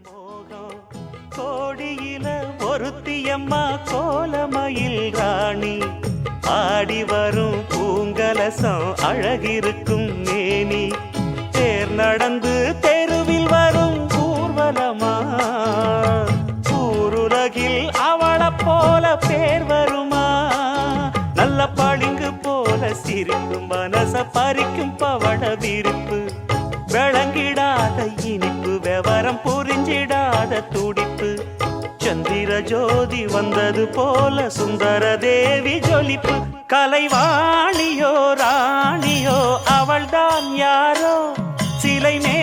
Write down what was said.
மோகம் கோடியில ஒருத்தியம்மா கோலமயில் ராணி ஆடி வரும் பூங்கலசம் அழகிருக்கும் மேனி தேர் நடந்து தெருவில் வரும் ஊர்வலமா ஊருலகில் அவளை போல பேர் வருமா நல்ல பளிங்கு போல சிரிக்கும் மனச பறிக்கும் பவள விரிப்பு விளங்கிடாத இனிப்பு விவரம் புரிஞ்சிடாத துடிப்பு சந்திர ஜோதி வந்தது போல சுந்தர தேவி ஜொலிப்பு கலைவாணியோ ராணியோ அவள்தான் யாரோ சிலை மே